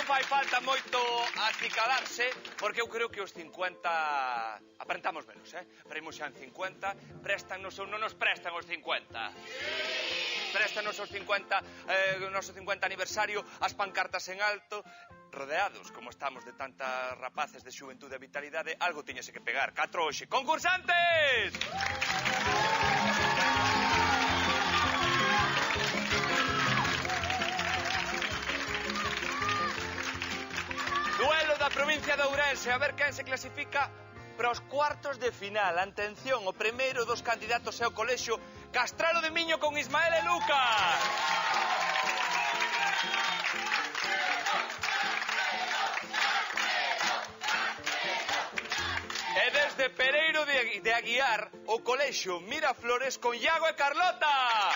fai falta moito acicalarse, porque eu creo que os 50 aparentamos menos, pero imos xa en 50, préstanos ou non nos prestan os 50? Préstanos os 50, o noso 50 aniversario, as pancartas en alto, rodeados, como estamos de tantas rapaces de xuventude e vitalidade, algo tiñese que pegar. 4 hoxe. ¡Concursantes! Duelo da provincia de Ourense, a ver quen se clasifica para os cuartos de final. Atención, o primeiro dos candidatos é o colexio Castrelo de Miño con Ismael e Lucas. E desde Pereiro de Aguiar, o colexio Miraflores con Iago e Carlota.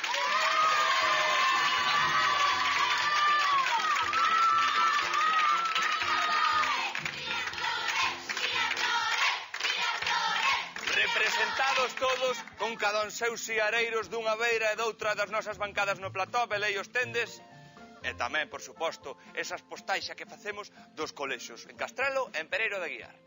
Representados todos con cada un seus siareiros dunha beira e doutra das nosas bancadas no plató, velei os tendes, e tamén, por suposto, esas postais xa que facemos dos colexos en Castrelo e en Pereiro de Aguiar.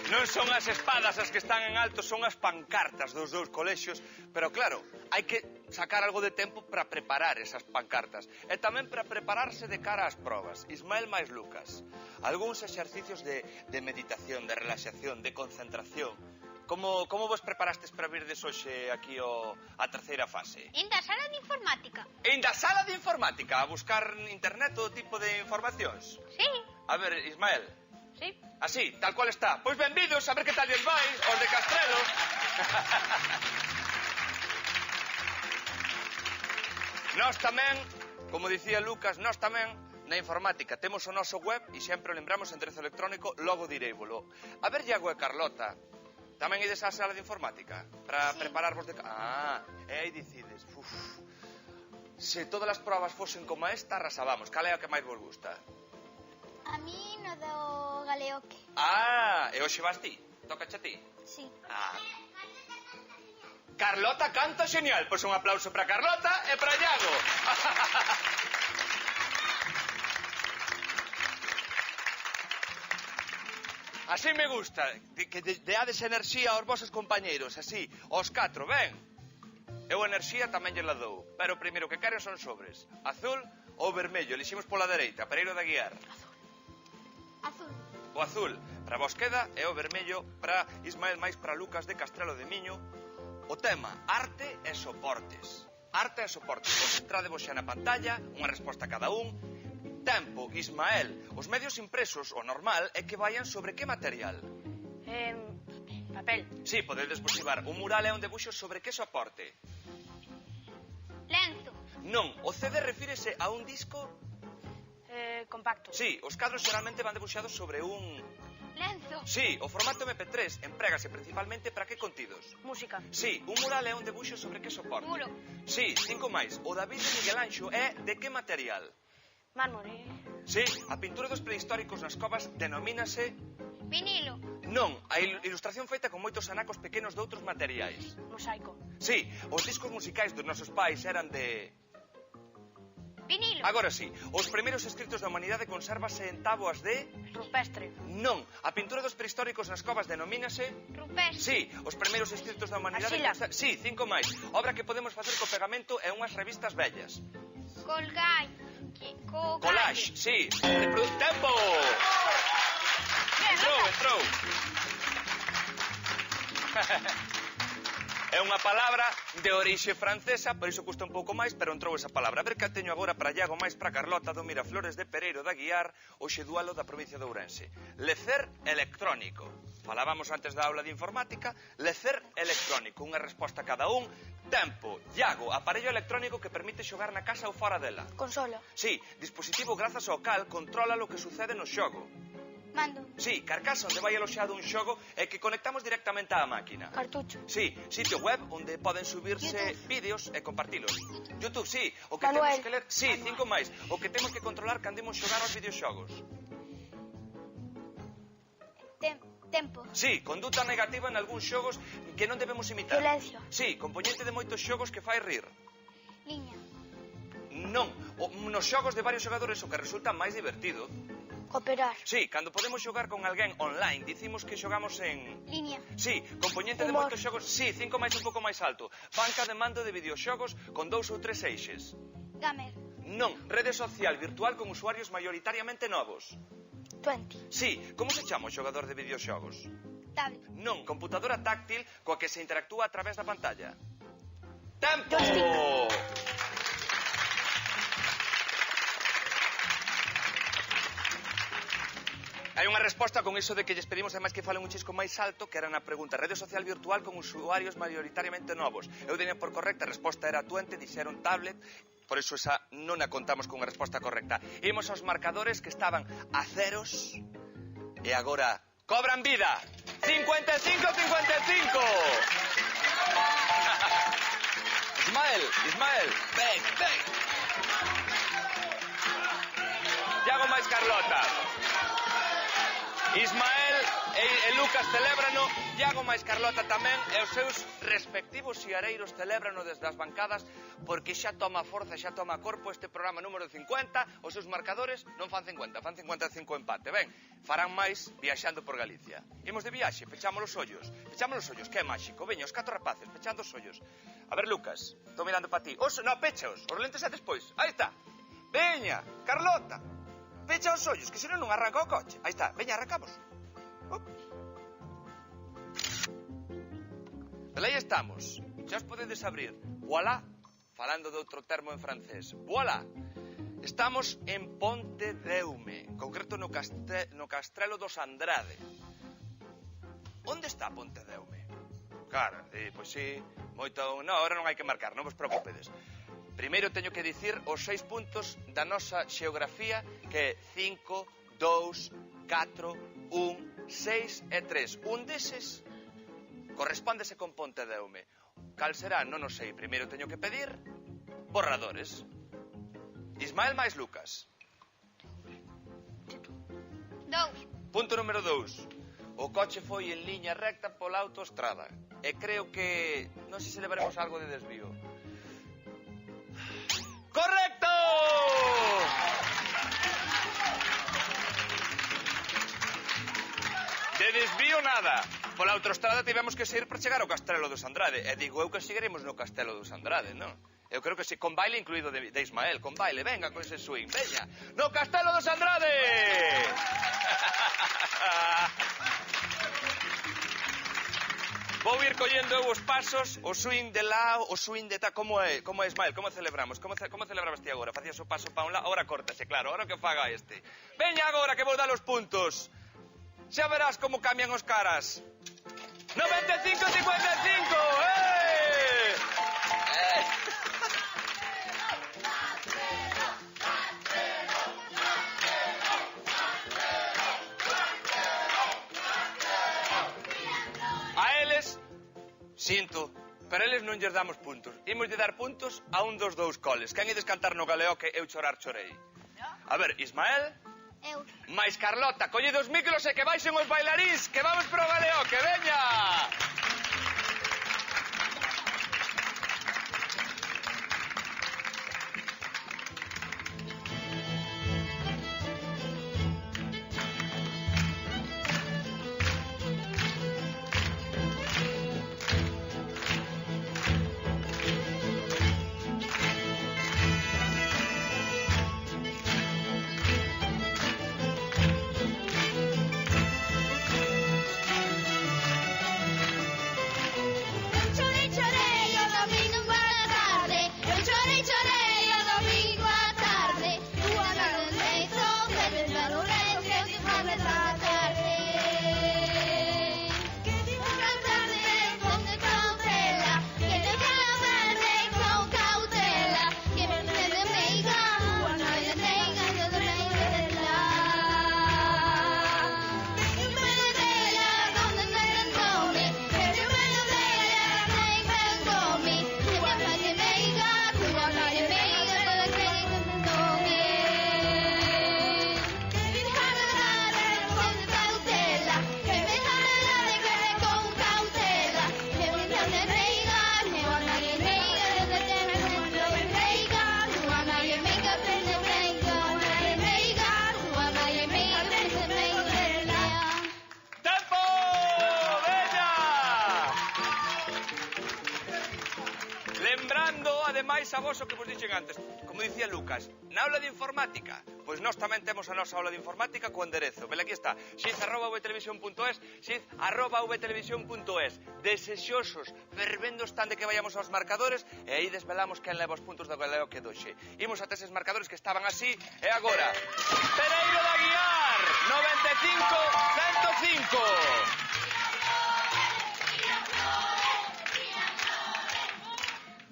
Non son as espadas as que están en alto, son as pancartas dos dous colexios, pero claro, hai que sacar algo de tempo para preparar esas pancartas e tamén para prepararse de cara ás probas. Ismael máis Lucas, algúns exercicios de meditación, de relaxación, de concentración. Como vos preparastes para virdes hoxe aquí a terceira fase? En da sala de informática. En da sala de informática, a buscar en internet todo tipo de informacións? Sí. A ver, Ismael. Sí. Así, tal cual está. Pois benvidos, a ver que tal lles vai, os de Castrelo. Nós tamén, como dicía Lucas, nós tamén na informática temos o noso web e sempre o lembramos enderezo electrónico, logo direivolo. A ver, Iago e Carlota, tamén ides á sala de informática para prepararvos de... e aí decides, se todas as probas fosen como esta, arrasábamos. Cal é a que máis vos gusta? A mí no do galeoque. E hoxe vas ti? Tócache a ti? Sí. Carlota canta xenial. Pois un aplauso para Carlota e para Iago. Así me gusta, que deades enerxía aos vosos compañeiros, así, aos 4, ben? Eu enerxía tamén lle la dou, pero o primeiro que quero son sobres. Azul ou vermello, eliximos pola dereita, Pereiro de Aguiar. Azul. O azul para vos queda e o vermello para Ismael máis para Lucas de Castrelo de Miño. O tema, arte e soportes. Arte e soportes. Concentradevos xa na pantalla, unha resposta a cada un. Tempo, Ismael. Os medios impresos, o normal, é que vayan sobre que material? Papel. Sí, podedes posibar. Un mural é un debuxo sobre que soporte? Lenzo. Non, o CD refírese a un disco... compacto. Sí, os cadros xeralmente van debuxados sobre un... Lenzo. Sí, o formato MP3 emprégase principalmente para que contidos? Música. Sí, un mural é un debuxo sobre que soporte? Muro. Sí, 5 máis. O David de Miguel Anxo é de que material? Mármore. Sí, a pintura dos prehistóricos nas covas denomínase... Vinilo. Non, a ilustración feita con moitos anacos pequenos de outros materiais. Mosaico. Sí, os discos musicais dos nosos pais eran de... Vinilo. Agora sí, os primeiros escritos da humanidade consérvase en táboas de... Rupestre. Non, a pintura dos prehistóricos nas covas denomínase... Rupestre. Sí, os primeiros escritos da humanidade... Arxila. Sí, 5 máis. Obra que podemos facer co pegamento e unhas revistas vellas. Collage, sí. Tempo! Entrou. É unha palabra de orixe francesa, por iso custa un pouco máis, pero entrou esa palabra. A ver que teño agora para Iago, máis para Carlota, do Miraflores de Pereiro da Guiar, hoxe dualo da provincia de Ourense. Lecer electrónico. Falábamos antes da aula de informática. Lecer electrónico, unha resposta a cada un. Tempo. Iago, aparello electrónico que permite xogar na casa ou fora dela. Consola. Sí, dispositivo grazas ao cal controla lo que sucede no xogo. Mando. Sí, carcasa onde vai aloxado un xogo e que conectamos directamente á máquina. Cartucho. Sí, sitio web onde poden subirse vídeos e compartilos. YouTube, sí, o que Manuel. temos que ler... Sí, 5 máis. O que temos que controlar cando imos xogar aos videoxogos. Tempo. Sí, conduta negativa en algúns xogos que non debemos imitar. Silencio. Sí, componente de moitos xogos que fai rir. Liña. Non, nos xogos de varios xogadores o que resulta máis divertido. Cooperar. Sí, cando podemos xogar con alguén online, dicimos que xogamos en... Línea. Sí, componente de Humor. moitos xogos... Sí, 5 máis un pouco máis alto. Banca de mando de videoxogos con 2 ou 3 eixes. Gamer. Non, rede social virtual con usuarios maioritariamente novos. 20. Sí, como se chama o xogador de videoxogos? Tablet. Non, computadora táctil coa que se interactúa a través da pantalla. Tempo! Joystick. Hai unha resposta con iso de que lles pedimos ademais que falen un chisco máis alto, que era na pregunta rede social virtual con usuarios maioritariamente novos. Eu teña por correcta, a resposta era 20, dixeron tablet, por iso esa non a contamos con unha resposta correcta. Imos aos marcadores que estaban a ceros e agora cobran vida. 55-55. Ismael, ven. Iago máis Carlota. Ismael e Lucas celébrano, Iago máis Carlota tamén, e os seus respectivos siareiros celébrano desde as bancadas, porque xa toma forza, xa toma corpo este programa número 50, os seus marcadores non fan 50, fan 55 empate, ben, farán máis viaxando por Galicia. Imos de viaxe, pechamos os ollos, que é máxico, veña, os 4 rapaces, pechando os ollos. A ver, Lucas, estou mirando para ti, no, pechaos, os lentes é despois, aí está, veña, Carlota, pecha os ollos, que senón non arranca o coche. Aí está, veña, arrancamos. Pero aí estamos. Xa os podedes abrir. Voilà, falando de outro termo en francés. Voilà. Estamos en Pontedeume, en concreto no Castrelo dos Andrade. Onde está Pontedeume? Claro, pois sí, moito... No, ahora non hai que marcar, non vos preocupedes. Primeiro teño que dicir os 6 puntos da nosa xeografía, que é 5, 2, 4, 1, 6 e 3. Un deses correspóndese con Pontedeume. Cal será? Non o sei. Primeiro teño que pedir borradores. Ismael máis Lucas. 2. Punto número 2. O coche foi en liña recta pola autoestrada. E creo que... non sei se levaremos algo de desvío. ¡Correcto! De desvío nada. Pola autoestrada tivemos que seguir para chegar ao Castrelo dos Andrade. E digo eu que seguiremos no Castelo dos Andrade, non? Eu creo que sí, con baile incluído de Ismael, con baile, venga con ese swing, veña. ¡No Castelo dos Andrade! Vou ir collendo eu os pasos, o swing de lado, o swing de tal, como é Ismael, como celebramos? Como celebrabas ti agora? Facías o paso para un lado, agora córtase, claro, agora que faga este. Veña agora que vou dar os puntos. Xa verás como cambian os caras. 95-55, Sinto, pero eles non lles damos puntos. Imos de dar puntos a un dos 2 coles. Quen ides cantar no galeo que eu chorar chorei? A ver, Ismael? Eu. Mais Carlota, collede os micros e que baixen os bailarís, que vamos pro galeo, que veña! a vos o que vos dixen antes. Como dicía Lucas, na aula de informática, pois nós tamén temos a nosa aula de informática co enderezo. Vele, aquí está, xiz@vtelevisión.es, xiz@vtelevisión.es. Desexosos, fervendo están de que vayamos aos marcadores, e aí desvelamos quen leva os puntos do Galeo que doxe. Imos a eses marcadores que estaban así, e agora, Pereiro de Aguiar, 95-105.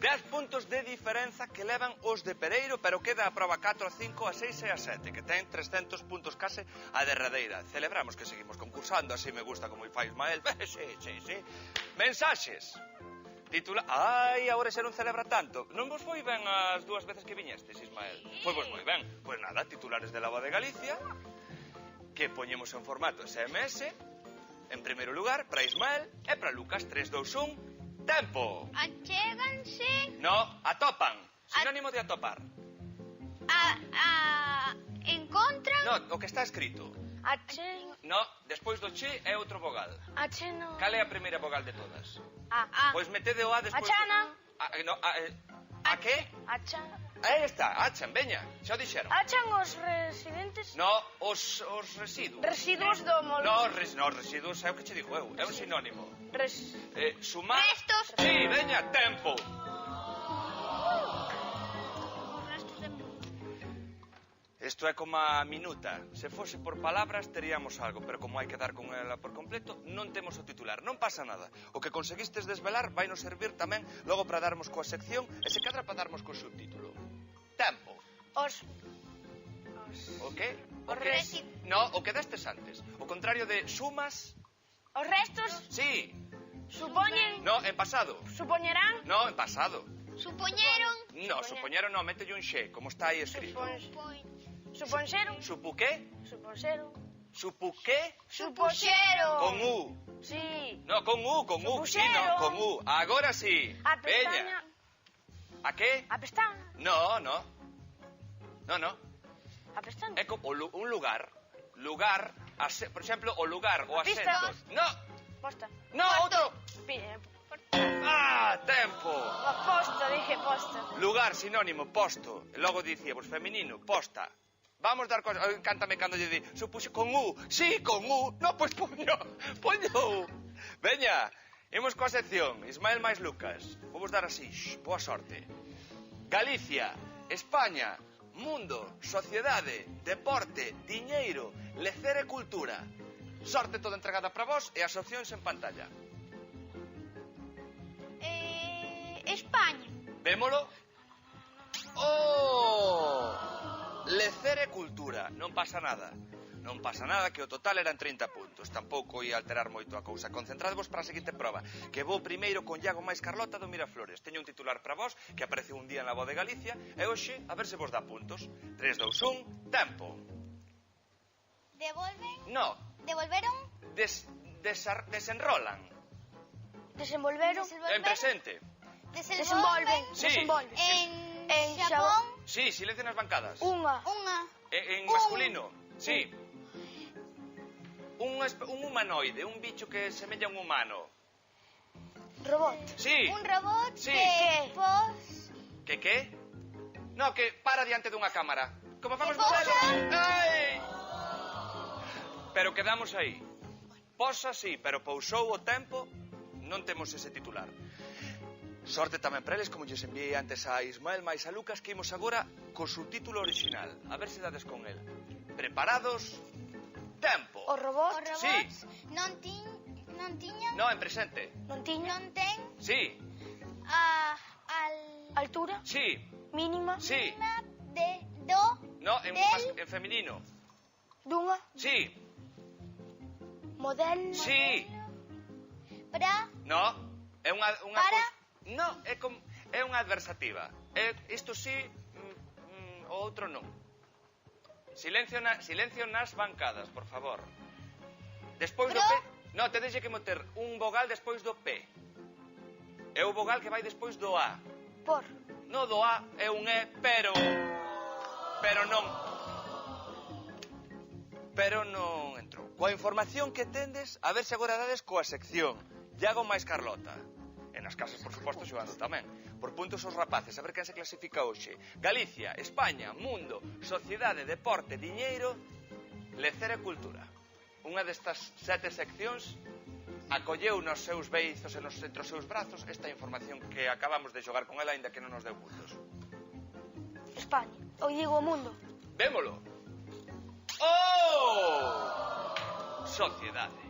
10 puntos de diferenza que levan os de Pereiro, pero queda a proba 4, a 5, a 6 e a 7, que ten 300 puntos case a derradeira. Celebramos que seguimos concursando, así me gusta como fai Ismael. Sí. Mensaxes. Ai, agora xa non celebra tanto. Non vos foi ben as dúas veces que viñestes, Ismael? Foi vos moi ben. Pois nada, titulares de la Voz de Galicia, que poñemos en formato SMS, en primeiro lugar, para Ismael e para Lucas. 3, 2, 1... Tempo. Achéganse. No, atopan. Sinónimo de atopar. Encontran. No, o que está escrito. No, despois do che é outro vogal. Acheno. Cal é a primeira vogal de todas? Pois metede o A despois... Achana. A que? Achan. Aí está, achan, veña, xa o dixeron. Achan os residentes? No, os residuos. Residuos do molo. No, residuos é o que che digo eu, é un sinónimo. Sumar... Restos. Sí, veña, tempo. Os restos de mundo. Isto é como a minuta. Se fose por palabras teríamos algo, pero como hai que dar con ela por completo, non temos o titular. Non pasa nada. O que conseguistes desvelar vai nos servir tamén logo para darmos coa sección e se cadra para darmos co subtítulo. Tempo. O que? Os restos. No, o que destes antes. O contrario de sumas... Os restos Sí. supoñen. No, en pasado. Supoñerán. No, en pasado. Supoñeron. No, supoñeron no, mételle un xe, como está aí escrito. Suponxeron. Supuqué? Suponxeron. Supuqué? Supoxeron. Con U. Sí. No, con U. Sí, no, con U. Agora sí. A pestaña. Veña. A que? A pestaña. No. A pestaña. É como un lugar. Lugar, por exemplo, o lugar, o Pista. asento. No, Posta. no, outro. Ah, tempo. Posta, dije posta. Lugar, sinónimo, posto. E logo dicíamos, feminino, posta. Vamos dar cosas. Cántame cando lle di. Supuxo con U. Sí, con U. No, pois poño U. Veña, imos coa sección. Ismael máis Lucas. Vou dar así. Boa sorte. Galicia, España, mundo, sociedade, deporte, diñeiro, lecer e cultura. Sorte toda entregada para vos e as opcións en pantalla. España. Vémolo? Oh! Lecer e cultura. Non pasa nada. Non pasa nada, que o total eran 30 puntos. Tampouco ia alterar moito a cousa. Concentradevos para a seguinte proba, que vou primeiro con Iago máis Carlota do Miraflores. Teño un titular para vos, que apareceu un día en La Voz de Galicia, e hoxe, a ver se vos dá puntos. 3, 2, 1, tempo. Devolven. No. Devolveron. Desenrolan. Desenvolveron. En presente. Desenvolven. Sí. Desenvolven. En Xapón. Sí, silencio nas bancadas. Unha. En masculino. Sí. Un humanoide, un bicho que semella un humano. Robot. Sí. Un robot. Sí. Que Que? No, que para diante dunha cámara. Como famos Que posa. modelo. Ai! Pero quedamos aí. Posa, sí, pero pousou o tempo, non temos ese titular. Sorte tamén para eles, como lles enviei antes a Ismael máis a Lucas, que imos agora co subtítulo original. A ver se dades con el. Preparados? Tempo. Os robots. Os robots Sí. non tiñan. No, en presente. Non tiñan. Non ten Sí. Altura. Sí. Mínima. Sí. do No, en femenino. Dunha. Sí. Modelo. Sí. pra No, é unha Para. No, é unha adversativa. Isto sí, o outro non. Silencio nas bancadas, por favor. Despois do Pro. P... No, tedes que meter un vogal despois do P. É o vogal que vai despois do A. Por. No, do A é un E, pero non. Pero non entrou. Coa información que tendes, a ver se agora dades coa sección Iago máis Carlota. En nas casas, por suposto, xogando tamén. Por puntos os rapaces, a ver quen se clasifica hoxe. Galicia, España, Mundo, Sociedade, Deporte, Diñeiro, Lecer e Cultura. Unha destas 7 seccións acolleu nos seus beizos e entre os seus brazos esta información que acabamos de xogar con ela, aínda que non nos deu puntos. España. Ou digo o mundo. Vémolo. Oh! Sociedade.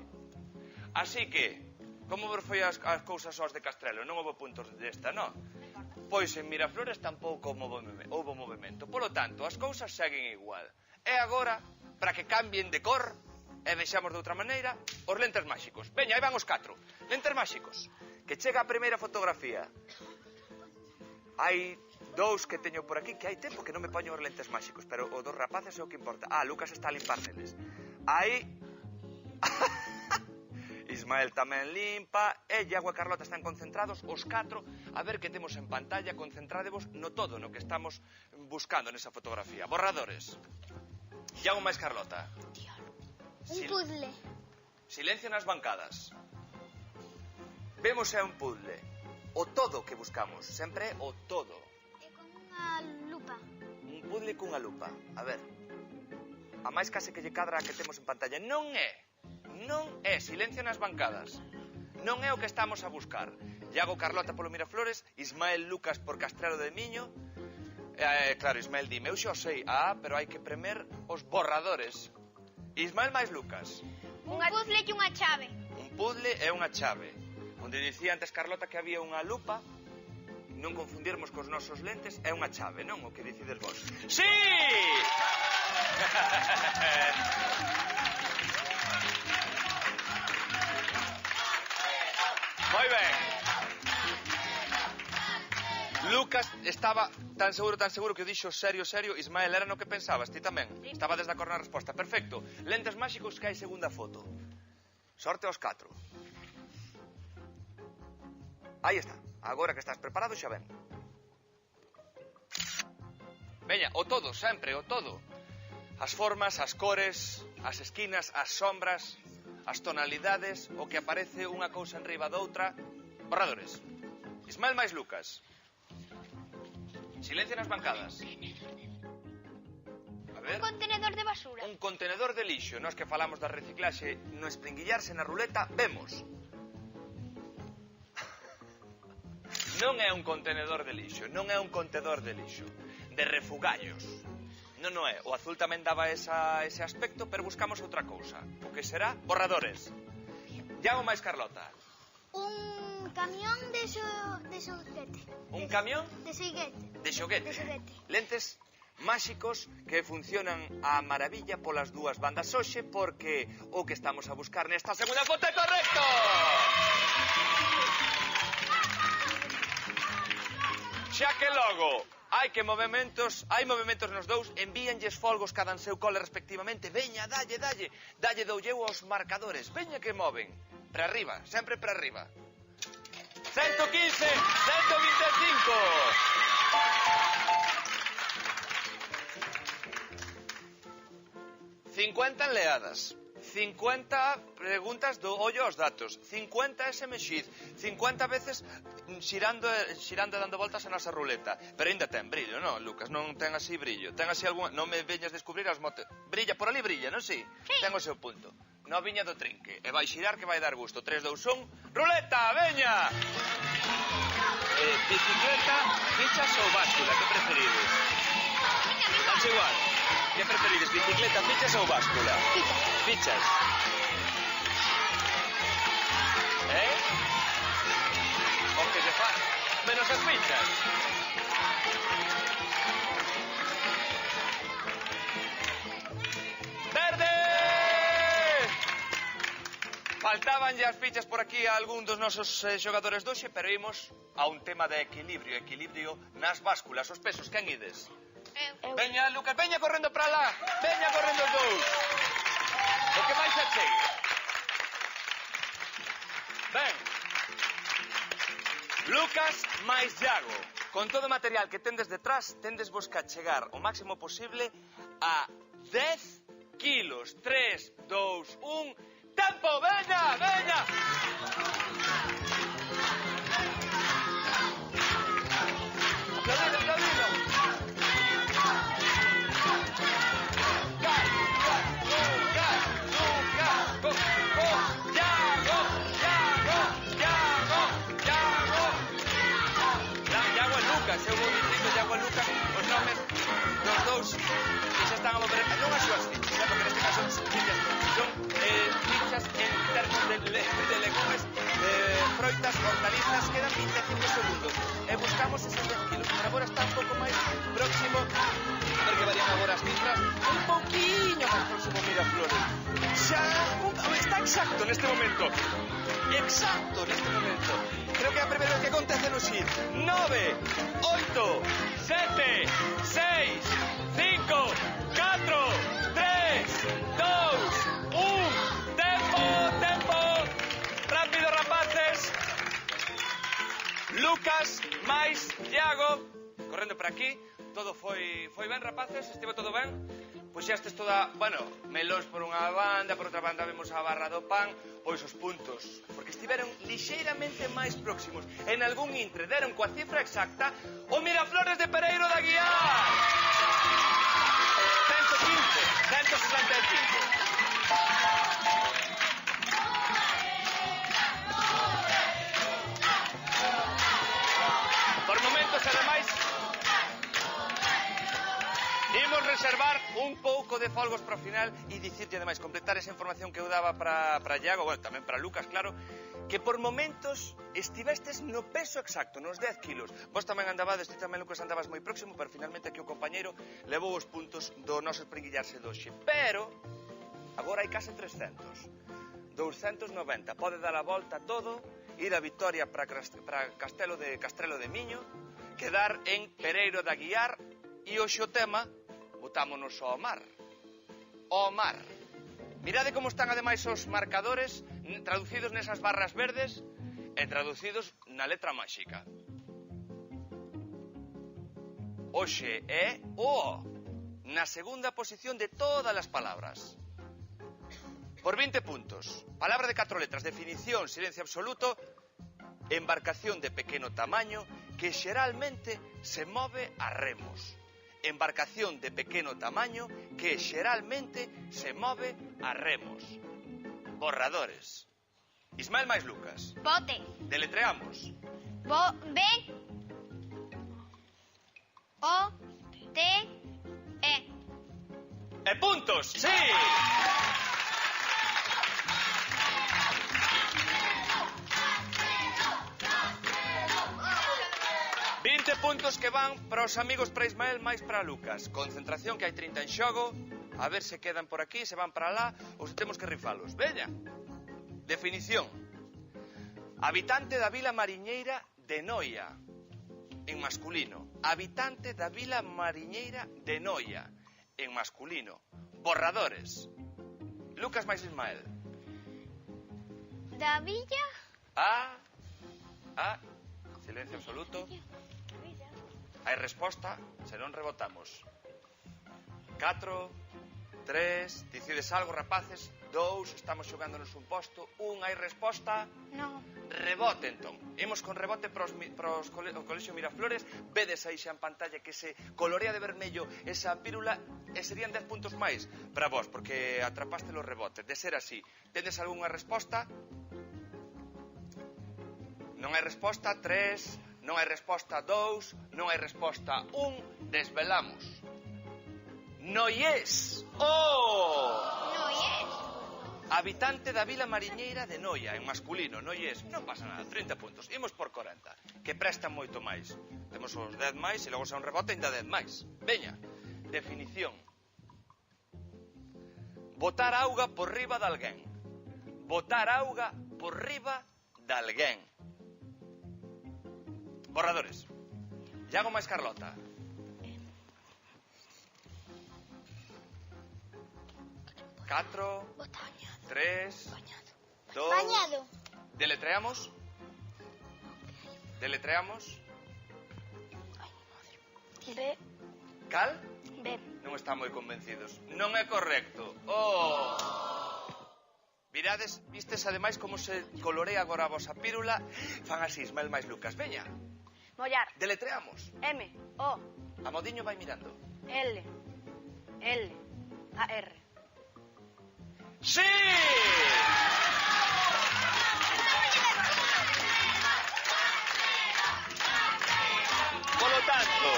Así que, como vos foi as cousas sós de Castrelo? Non houve puntos desta, non? Pois en Miraflores tampouco houve movimento. Polo tanto, as cousas seguen igual. E agora, para que cambien de cor e vexamos de outra maneira, os lentes máxicos. Veña, aí van os 4. Lentes máxicos. Que chega a primeira fotografía. Hai 2 que teño por aquí, que hai tempo que non me poño os lentes máxicos, pero o dos rapaces é o que importa. Lucas está a limpar neles. Aí... Ismael tamén limpa, e Iago e Carlota están concentrados, os 4, a ver que temos en pantalla, concentrádevos no todo, no que estamos buscando nesa fotografía. Borradores. Iago máis Carlota. Un puzzle. Silencio nas bancadas. Vemos é un puzzle. O todo que buscamos, sempre é o todo. E con unha lupa. Un puzzle cunha lupa. A ver. A máis case que lle cadra a que temos en pantalla. Non é silencio nas bancadas. Non é o que estamos a buscar. Iago Carlota polo Miraflores, Ismael Lucas por Castrelo de Miño. Claro, Ismael dime, eu xa o sei. Pero hai que premer os borradores. Ismael máis Lucas. Un puzzle e unha chave. Un puzzle e unha chave. Onde dicía antes Carlota que había unha lupa, non confundirmos cos nosos lentes, é unha chave, non? O que dicides vos. Sí! Moi ben. Lucas estaba tan seguro que o dixo serio. Ismael, era no que pensabas, ti tamén? Estaba desde a cor na resposta. Perfecto. Lentes máxicos que hai segunda foto. Sorte aos 4. Aí está. Agora que estás preparado xa ven. Veña, o todo, sempre, o todo. As formas, as cores, as esquinas, as sombras, as tonalidades, o que aparece unha cousa enriba doutra. Borradores. Ismael máis Lucas. Silencio nas bancadas. A ver. Un contenedor de basura. Un contenedor de lixo. Nós que falamos da reciclaxe, no espringuillarse na ruleta, vemos. Non é un contenedor de lixo, non é un contedor de lixo. De refugallos. Non é. O azul tamén daba ese aspecto, pero buscamos outra cousa. O que será? Borradores. Iago máis Carlota. Un camión de xoguete. Un camión? De xoguete. De xoguete. De xoguete. Lentes máxicos que funcionan a maravilla polas dúas bandas hoxe, porque o que estamos a buscar nesta segunda foto é correcto! Xa que logo hai movimentos nos dous, envíanlles folgos cada en seu cole respectivamente. Veña, dalle doulleu aos marcadores. Veña que moven. Para arriba, sempre para arriba. 115, 125. 50 enleadas. 50 preguntas do ollo aos datos, 50 SMX, 50 veces xirando e dando voltas a nosa ruleta. Pero ainda ten brillo, non, Lucas? Non ten así brillo. Ten así algún... Non me veñas descubrir as motos... Brilla, por ali brilla, non si? Sí. Ten o seu punto. No viña do trinque. E vai xirar que vai dar gusto. 3, 2, 1... Ruleta, veña! Bicicleta, fichas ou báscula, que preferides? Anche igual. Que preferides, bicicleta, fichas ou báscula? Fichas. O que se fa? Menos as fichas. Verde! Faltaban as fichas por aquí a algún dos nosos xogadores doxe, pero imos a un tema de equilibrio nas básculas, os pesos, quen ides? Veña, Lucas, veña correndo para lá. Veña correndo os dous. O que máis se chegue. Ben. Lucas máis Iago. Con todo o material que tendes detrás, tendes vos que chegar o máximo posible a 10 kilos. 3, 2, 1... ¡Tempo! ¡Veña! ¡Veña! froitas, hortalizas, quedan 25 segundos. E buscamos esos 10 kilos. Por agora está un pouco máis próximo, porque varían agora as cifras, un pouquiño máis próximo Miraflores. Está exacto neste momento. Exacto neste momento. Creo que é a primeira vez que acontece no XID. 9, 8, 7, 6, 5, 4, 3, 2, 1. Tempo. Rápido, rapaces. Lucas máis Iago correndo por aquí. Todo foi ben, rapaces? Estivo todo ben? Pois xa estes toda, bueno, melóns por unha banda, por outra banda vemos a barra do pan, pois os puntos, porque estiveron lixeiramente máis próximos. En algún intre deron coa cifra exacta o Miraflores de Pereiro de Aguiar. 165. Por momentos, ademais, imos reservar un pouco de folgos para o final e dicirte, ademais, completar esa información que eu daba para Iago, bueno, tamén para Lucas, claro, que por momentos estivestes no peso exacto, nos 10 kilos. Vos tamén andabades, ti tamén, Lucas, andabas moi próximo, pero finalmente aquí o compañeiro levou os puntos do noso espringuillarse doxe. Pero, agora hai case 300. 290. Pode dar a volta a todo, ir a Vitoria para Castrelo de Miño, quedar en Pereiro de Aguiar, e hoxe o tema botámonos ao mar. Ao mar. Mirade como están ademais os marcadores traducidos nesas barras verdes e traducidos na letra máxica. Hoxe é o na segunda posición de todas as palabras. Por 20 puntos. Palabra de 4 letras. Definición, silencio absoluto. Embarcación de pequeno tamaño que xeralmente se move a remos. Embarcación de pequeno tamaño que xeralmente se move a remos. Borradores. Ismael máis Lucas. Bote. Deletreamos. B. O. T. E. E puntos, sí! Puntos que van para os amigos, para Ismael, máis para Lucas. Concentración, que hai 30 en xogo. A ver se quedan por aquí, se van para lá, ou se temos que rifalos. Veña. Definición. Habitante da vila mariñeira de Noia. En masculino. Habitante da vila mariñeira de Noia. En masculino. Borradores. Lucas máis Ismael. Da villa. Silencio absoluto. Hai resposta, se non rebotamos. 4, 3, dicides algo, rapaces. 2, estamos xogándonos un posto. 1, hai resposta. No. Rebote, entón. Imos con rebote para o Colexio Miraflores. Vedes aí xa en pantalla que se colorea de vermello esa pírula e serían 10 puntos máis para vos, porque atrapaste los rebotes. De ser así, tendes algunha resposta? Non hai resposta. 3... Non hai resposta 2, non hai resposta 1, desvelamos. Noies. Noies. Habitante da vila mariñeira de Noia, en masculino, Noies. Non pasa nada, 30 puntos. Imos por 40, que prestan moito máis. Temos os 10 máis e logo xa un rebote ainda 10 máis. Veña, definición. Botar auga por riba de alguén. Botar auga por riba de alguén. Borradores. Iago máis Carlota. Catro. 3. 2. Bañado. Deletreamos. B. Cal? B. Non están moi convencidos. Non é correcto. Vistes ademais como se colorea agora a vosa pírula. Fan así, Ismael máis Lucas. Veña. Mollar. Deletreamos. M. O. A modiño vai mirando. L. A. R. ¡Sí! Polo tanto,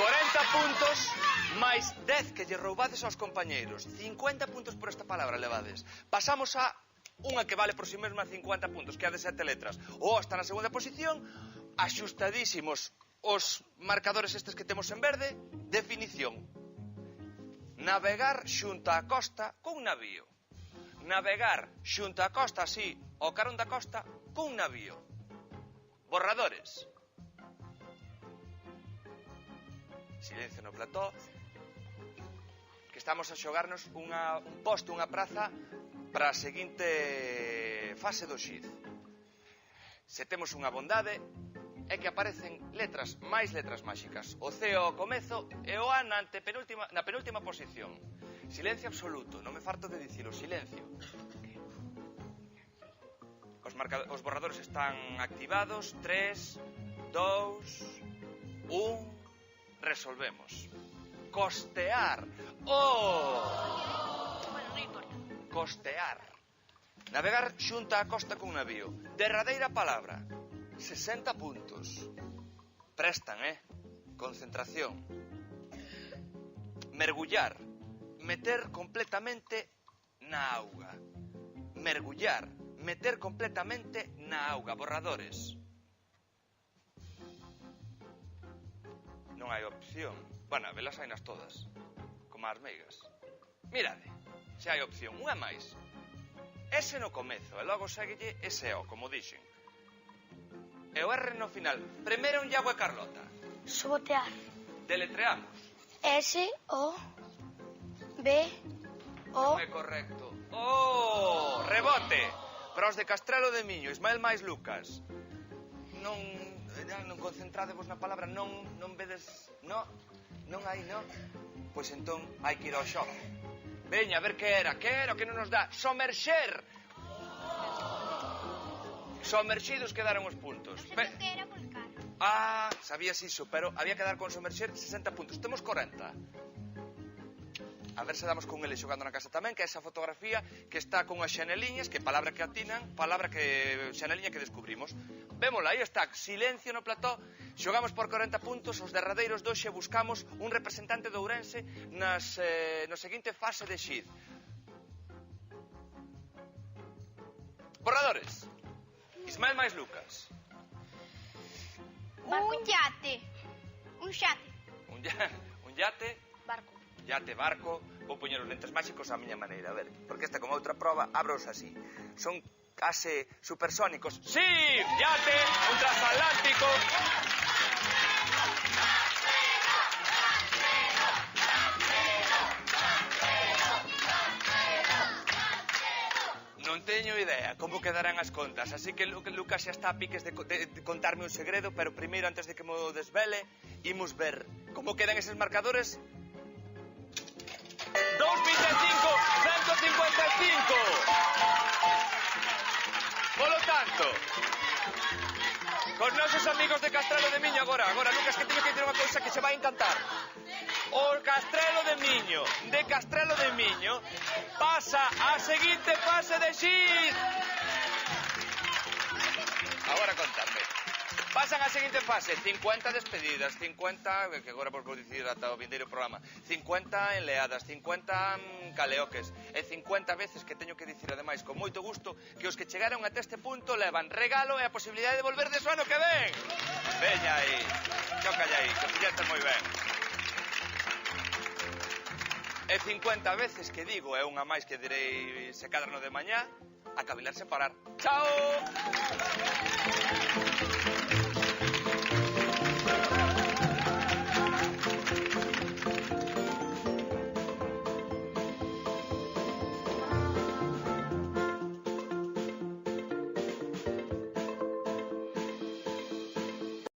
40 puntos máis 10 que lle roubades aos compañeiros. 50 puntos por esta palabra levades. Pasamos a unha que vale por si mesma 50 puntos, que é a de 7 letras. O está na segunda posición, axustadísimos os marcadores estes que temos en verde. Definición: navegar xunto á costa cun navío. Navegar xunto á costa, así, ao carón da costa, cun navío. Borradores. Silencio no plató, que estamos a xogarnos un posto, unha praza para a seguinte fase do xiz. Se temos unha bondade, é que aparecen máis letras máxicas. O C ao comezo e o A na penúltima posición. Silencio absoluto, non me farto de dicilo, silencio. Os borradores están activados. 3, 2, 1... Resolvemos. Costear. ¡Oh! Bueno, non importa. Costear. Navegar xunto á costa cun navío. Derradeira palabra. 60 puntos. Prestan, Concentración. Mergullar. Meter completamente na auga. Mergullar. Meter completamente na auga. Borradores. Non hai opción. Bueno, velas hai nas todas, como as meigas. Mirade, se hai opción, unha máis. S no comezo, e logo séguelle SO, como dixen. E o R no final. Primeiro un Iago e Carlota. Sabotear. Deletreamos. S-O-B-O. Non é correcto. Oh, rebote. Para os de Castrelo de Miño, Ismael máis Lucas. Non concentradevos na palabra, non vedes, non hai, non? Pois entón hai que ir ao xogo. Veña, a ver que era que non nos dá. Somerxer. Somerxidos quedaron os puntos. Creo que era volcar. Sabías iso, pero había que dar con somerxer 60 puntos. Temos 40. A ver se damos con ele xogando na casa tamén, que é esa fotografía que está con as xaneliñas, que palabra que atinan, xaneliña que descubrimos. Vémola, aí está, silencio no plató. Xogamos por 40 puntos, os derradeiros doxe buscamos un representante de Ourense no seguinte fase de xiz. Borradores. Ismael máis Lucas. Un yate. Un xate. Un yate. Barco. Yate, barco. Vou poñer os lentes máxicos á miña maneira, a ver, porque esta como outra proba abros así. Son case supersónicos. Sí, yate, un transatlántico. Non teño idea como quedarán as contas, así que Lucas xa está a piques de contarme un segredo, pero primeiro, antes de que me o desvele, imos ver como quedan eses marcadores. 2,25, 155. Polo tanto, cos nosos amigos de Castrelo de Miño agora, Lucas, que teño que dicir unha cousa que se vai encantar. O Castrelo de Miño pasa a seguinte fase de xiz. Agora contadme. Pasan a seguinte fase, 50 despedidas, 50, que agora vos vou dicir ata o vindeiro programa, 50 enleadas, 50 caleoques, e 50 veces que teño que dicir, ademais, con moito gusto, que os que chegaron até este punto levan regalo e a posibilidade de volver de o ano que ven. Veña aí, chócalle aí, que fixeste moi ben. E 50 veces que digo, é unha máis que direi se cadra no de mañá, a cavilar sen parar. Chao!